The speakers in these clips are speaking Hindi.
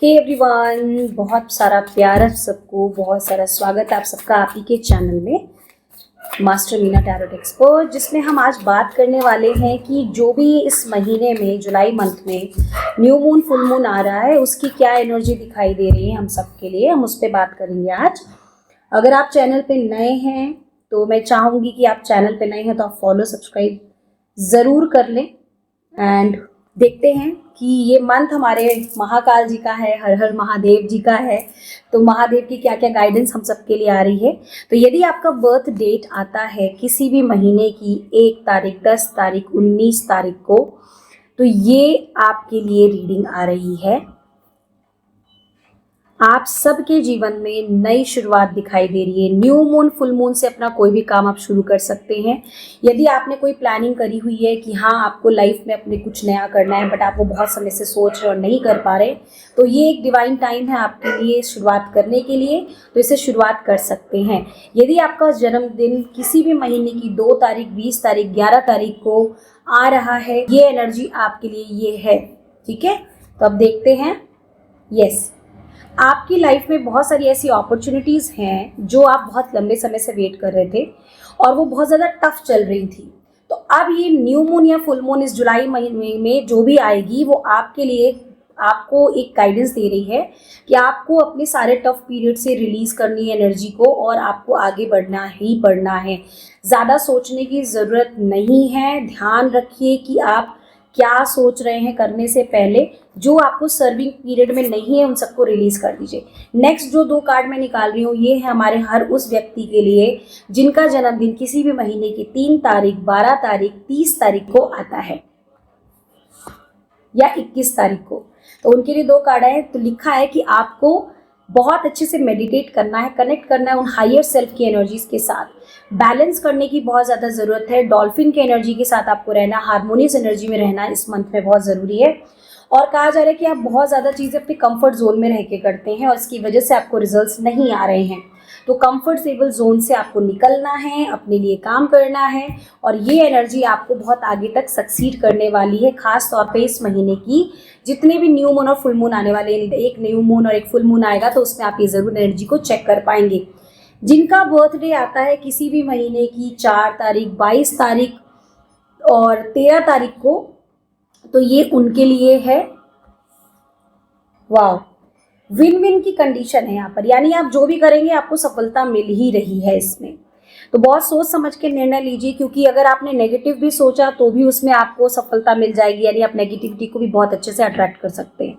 हे एवरीवन, बहुत सारा प्यार आप सबको, बहुत सारा स्वागत आप सबका आप ही के चैनल में मास्टर मीना टैरोट एक्सपर्ट, जिसमें हम आज बात करने वाले हैं कि जो भी इस महीने में जुलाई मंथ में न्यू मून फुल मून आ रहा है उसकी क्या एनर्जी दिखाई दे रही है हम सब के लिए। हम उस पर बात करेंगे आज। अगर आप चैनल पे नए हैं तो मैं चाहूँगी कि आप चैनल पे नए हैं तो आप फॉलो सब्सक्राइब ज़रूर कर लें। एंड देखते हैं कि ये मंथ हमारे महाकाल जी का है, हर हर महादेव जी का है, तो महादेव की क्या क्या गाइडेंस हम सबके लिए आ रही है। तो यदि आपका बर्थ डेट आता है किसी भी महीने की 1 तारीख, 10 तारीख, 19 तारीख को, तो ये आपके लिए रीडिंग आ रही है। आप सबके जीवन में नई शुरुआत दिखाई दे रही है। न्यू मून फुल मून से अपना कोई भी काम आप शुरू कर सकते हैं। यदि आपने कोई प्लानिंग करी हुई है कि हाँ आपको लाइफ में अपने कुछ नया करना है, बट आप वो बहुत समय से सोच रहे और नहीं कर पा रहे, तो ये एक डिवाइन टाइम है आपके लिए शुरुआत करने के लिए, तो इसे शुरुआत कर सकते हैं। यदि आपका जन्मदिन किसी भी महीने की 2 तारीख, 20 तारीख, 11 तारीख को आ रहा है, ये एनर्जी आपके लिए ये है। ठीक है, तो अब देखते हैं। यस, आपकी लाइफ में बहुत सारी ऐसी अपॉर्चुनिटीज़ हैं जो आप बहुत लंबे समय से वेट कर रहे थे और वो बहुत ज़्यादा टफ चल रही थी। तो अब ये न्यू मून या फुल मून इस जुलाई महीने में जो भी आएगी वो आपके लिए आपको एक गाइडेंस दे रही है कि आपको अपने सारे टफ पीरियड से रिलीज़ करनी है एनर्जी को और आपको आगे बढ़ना ही बढ़ना है। ज़्यादा सोचने की ज़रूरत नहीं है। ध्यान रखिए कि आप क्या सोच रहे हैं करने से पहले। जो आपको सर्विंग पीरियड में नहीं है उन सबको रिलीज कर दीजिए। नेक्स्ट जो 2 कार्ड मैं निकाल रही हूँ ये है हमारे हर उस व्यक्ति के लिए जिनका जन्मदिन किसी भी महीने की 3 तारीख, 12 तारीख, 30 तारीख को आता है या 21 तारीख को। तो उनके लिए 2 कार्ड है। तो लिखा है कि आपको बहुत अच्छे से मेडिटेट करना है, कनेक्ट करना है उन हायर सेल्फ की एनर्जीज के साथ। बैलेंस करने की बहुत ज़्यादा ज़रूरत है। डॉल्फिन की एनर्जी के साथ आपको रहना, हार्मोनियस एनर्जी में रहना इस मंथ में बहुत ज़रूरी है। और कहा जा रहा है कि आप बहुत ज़्यादा चीज़ें अपने कंफर्ट जोन में रह के करते हैं और इसकी वजह से आपको रिजल्ट्स नहीं आ रहे हैं। तो कंफर्टेबल जोन से आपको निकलना है, अपने लिए काम करना है और ये एनर्जी आपको बहुत आगे तक सक्सीड करने वाली है। खास तौर पे इस महीने की जितने भी न्यू मून और फुल मून आने वाले हैं, एक न्यू मून और एक फुल मून आएगा तो उसमें आप ये ज़रूर एनर्जी को चेक कर पाएंगे। जिनका बर्थडे आता है किसी भी महीने की 4 तारीख, 22 तारीख और 13 तारीख को, तो ये उनके लिए है। वाह, विन विन की कंडीशन है यहाँ पर, यानी आप जो भी करेंगे आपको सफलता मिल ही रही है इसमें। तो बहुत सोच समझ के निर्णय लीजिए, क्योंकि अगर आपने नेगेटिव भी सोचा तो भी उसमें आपको सफलता मिल जाएगी, यानी आप नेगेटिविटी को भी बहुत अच्छे से अट्रैक्ट कर सकते हैं।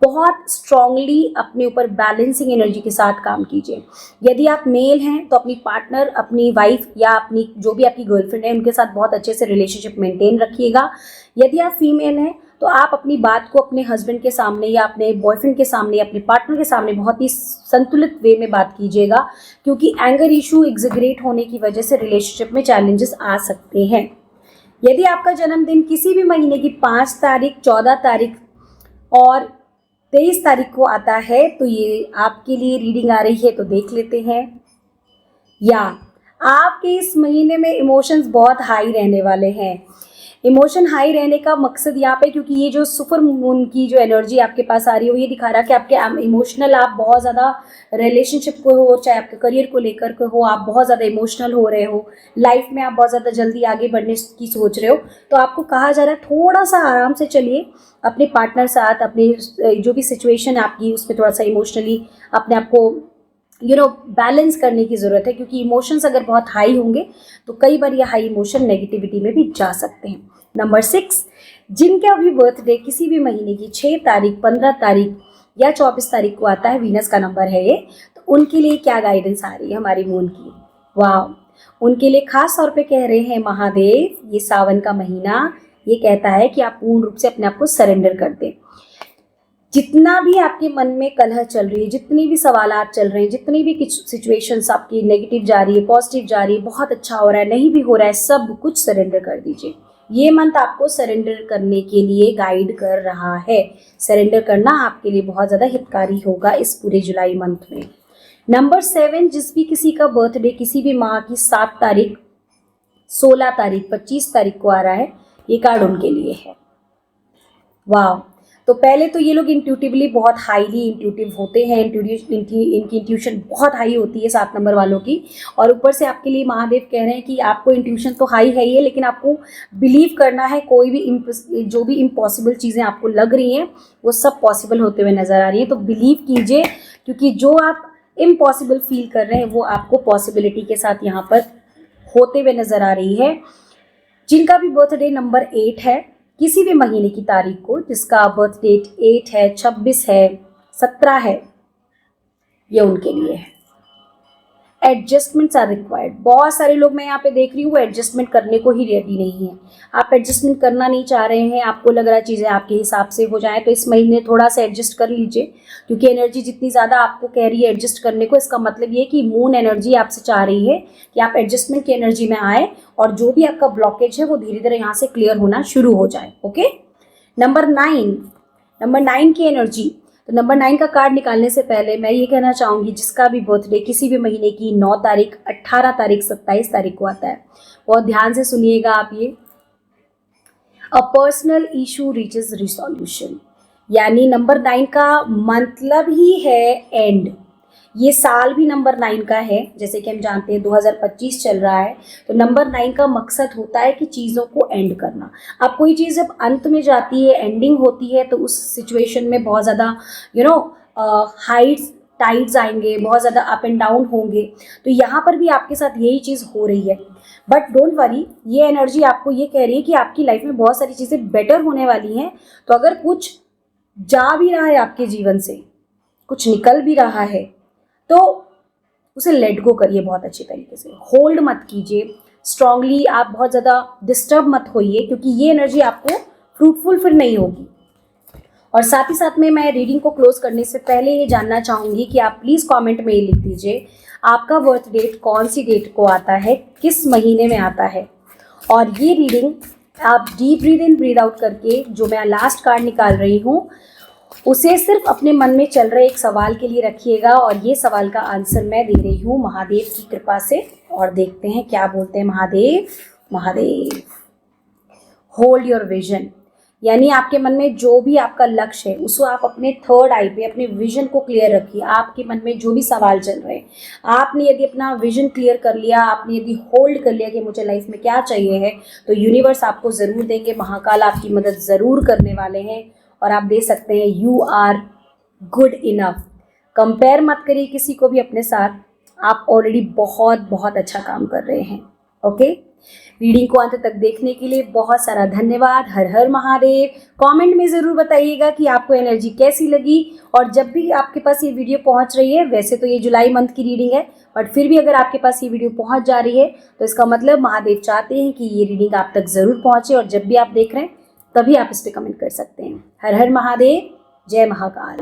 बहुत स्ट्रांगली अपने ऊपर बैलेंसिंग एनर्जी के साथ काम कीजिए। यदि आप मेल हैं तो अपनी पार्टनर, अपनी वाइफ या अपनी जो भी आपकी गर्लफ्रेंड है उनके साथ बहुत अच्छे से रिलेशनशिप मेंटेन रखिएगा। यदि आप फीमेल हैं तो आप अपनी बात को अपने हस्बैंड के सामने या अपने बॉयफ्रेंड के सामने या अपने पार्टनर के सामने बहुत ही संतुलित वे में बात कीजिएगा, क्योंकि एंगर इशू एग्जिग्रेट होने की वजह से रिलेशनशिप में चैलेंजेस आ सकते हैं। यदि आपका जन्मदिन किसी भी महीने की 5 तारीख, 14 तारीख और 23 तारीख को आता है तो ये आपके लिए रीडिंग आ रही है, तो देख लेते हैं। या आपके इस महीने में इमोशंस बहुत हाई रहने वाले हैं। इमोशन हाई रहने का मकसद यहाँ पे, क्योंकि ये जो सुपर मून की जो एनर्जी आपके पास आ रही है वो ये दिखा रहा है कि आपके इमोशनल, आप बहुत ज़्यादा रिलेशनशिप को हो, चाहे आपके करियर को लेकर के हो, आप बहुत ज़्यादा इमोशनल हो रहे हो, लाइफ में आप बहुत ज़्यादा जल्दी आगे बढ़ने की सोच रहे हो, तो आपको कहा जा रहा है थोड़ा सा आराम से चलिए। अपने पार्टनर साथ अपनी जो भी सिचुएशन है आपकी उसमें थोड़ा सा इमोशनली अपने आप को बैलेंस करने की ज़रूरत है, क्योंकि इमोशंस अगर बहुत हाई होंगे तो कई बार ये हाई इमोशन नेगेटिविटी में भी जा सकते हैं। नंबर 6, जिनका भी बर्थडे किसी भी महीने की 6 तारीख, 15 तारीख या 24 तारीख को आता है, वीनस का नंबर है ये, तो उनके लिए क्या गाइडेंस आ रही है हमारी मून की। वाह, उनके लिए खास तौर पे कह रहे हैं महादेव, ये सावन का महीना ये कहता है कि आप पूर्ण रूप से अपने आप को सरेंडर कर दें। जितना भी आपके मन में कलह चल रही है, जितनी भी सवालात चल रहे हैं, जितनी भी सिचुएशंस आपकी नेगेटिव जा रही है, पॉजिटिव जा रही है, बहुत अच्छा हो रहा है, नहीं भी हो रहा है, सब कुछ सरेंडर कर दीजिए। ये मंथ आपको सरेंडर करने के लिए गाइड कर रहा है। सरेंडर करना आपके लिए बहुत ज़्यादा हितकारी होगा इस पूरे जुलाई मंथ में। नंबर 7, जिस भी किसी का बर्थडे किसी भी माह की 7 तारीख, 16 तारीख, 25 तारीख को आ रहा है, ये कार्ड उनके लिए है। वाह, तो पहले तो ये लोग इंट्यूटिवली बहुत हाईली इंट्यूटिव होते हैं, इनकी इंट्यूशन बहुत हाई होती है 7 नंबर वालों की। और ऊपर से आपके लिए महादेव कह रहे हैं कि आपको इंट्यूशन तो हाई है ही है, लेकिन आपको बिलीव करना है। कोई भी जो भी इम्पॉसिबल चीज़ें आपको लग रही हैं वो सब पॉसिबल होते हुए नज़र आ रही है। तो बिलीव कीजिए, क्योंकि जो आप इम्पॉसिबल फील कर रहे हैं वो आपको पॉसिबिलिटी के साथ यहाँ पर होते हुए नज़र आ रही है। जिनका भी बर्थडे नंबर 8 है, किसी भी महीने की तारीख को, जिसका बर्थ डेट 8 है, 26 है, 17 है, ये उनके लिए है। Adjustments are required. बहुत सारे लोग मैं यहाँ पे देख रही हूँ वो एडजस्टमेंट करने को ही रेडी नहीं है। आप एडजस्टमेंट करना नहीं चाह रहे हैं, आपको लग रहा है चीज़ें आपके हिसाब से हो जाए, तो इस महीने थोड़ा सा एडजस्ट कर लीजिए, क्योंकि एनर्जी जितनी ज़्यादा आपको कह रही है एडजस्ट करने को, इसका मतलब ये कि मून एनर्जी आपसे चाह रही है कि आप एडजस्टमेंट की एनर्जी में आए और जो भी आपका ब्लॉकेज है वो धीरे धीरे यहाँ से क्लियर होना शुरू हो जाए। ओके, नंबर 9 की एनर्जी। तो नंबर 9 का कार्ड निकालने से पहले मैं ये कहना चाहूँगी, जिसका भी बर्थडे किसी भी महीने की 9 तारीख, 18 तारीख, 27 तारीख को आता है, बहुत ध्यान से सुनिएगा आप ये। A personal issue reaches resolution, यानी नंबर 9 का मतलब ही है एंड। ये साल भी नंबर 9 का है, जैसे कि हम जानते हैं 2025 चल रहा है, तो नंबर 9 का मकसद होता है कि चीज़ों को एंड करना। अब कोई चीज़ जब अंत में जाती है, एंडिंग होती है, तो उस सिचुएशन में बहुत ज़्यादा हाइट्स टाइड्स आएंगे, बहुत ज़्यादा अप एंड डाउन होंगे। तो यहाँ पर भी आपके साथ यही चीज़ हो रही है, बट डोंट वरी, ये एनर्जी आपको ये कह रही है कि आपकी लाइफ में बहुत सारी चीज़ें बेटर होने वाली हैं। तो अगर कुछ जा भी रहा है आपके जीवन से, कुछ निकल भी रहा है, तो उसे लेट गो करिए बहुत अच्छी तरीके से, होल्ड मत कीजिए स्ट्रांगली, आप बहुत ज़्यादा डिस्टर्ब मत होइए, क्योंकि ये एनर्जी आपको फ्रूटफुल फिर नहीं होगी। और साथ ही साथ में मैं रीडिंग को क्लोज करने से पहले ये जानना चाहूँगी कि आप प्लीज़ कमेंट में ये लिख दीजिए आपका बर्थ डेट कौन सी डेट को आता है, किस महीने में आता है। और ये रीडिंग आप deep breathe in breathe out करके, जो मैं लास्ट कार्ड निकाल रही हूँ, उसे सिर्फ अपने मन में चल रहे एक सवाल के लिए रखिएगा। और ये सवाल का आंसर मैं दे रही हूँ महादेव की कृपा से, और देखते हैं क्या बोलते हैं Mahadev. Mahadev, hold your vision, यानी आपके मन में जो भी आपका लक्ष्य है उसको आप अपने थर्ड आई पे, अपने विजन को क्लियर रखिए। आपके मन में जो भी सवाल चल रहे हैं, आपने यदि अपना विजन क्लियर कर लिया, आपने यदि होल्ड कर लिया कि मुझे लाइफ में क्या चाहिए है, तो यूनिवर्स आपको ज़रूर देंगे, महाकाल आपकी मदद ज़रूर करने वाले हैं। और आप दे सकते हैं you are good enough. Compare मत करिए किसी को भी अपने साथ, आप ऑलरेडी बहुत बहुत अच्छा काम कर रहे हैं। ओके, रीडिंग को अंत तक देखने के लिए बहुत सारा धन्यवाद। हर हर महादेव। कमेंट में ज़रूर बताइएगा कि आपको एनर्जी कैसी लगी, और जब भी आपके पास ये वीडियो पहुंच रही है, वैसे तो ये जुलाई मंथ की रीडिंग है, बट फिर भी अगर आपके पास ये वीडियो पहुंच जा रही है तो इसका मतलब महादेव चाहते हैं कि ये रीडिंग आप तक ज़रूर पहुंचे। और जब भी आप देख रहे हैं तभी आप इस पर कमेंट कर सकते हैं। हर हर महादेव, जय महाकाल।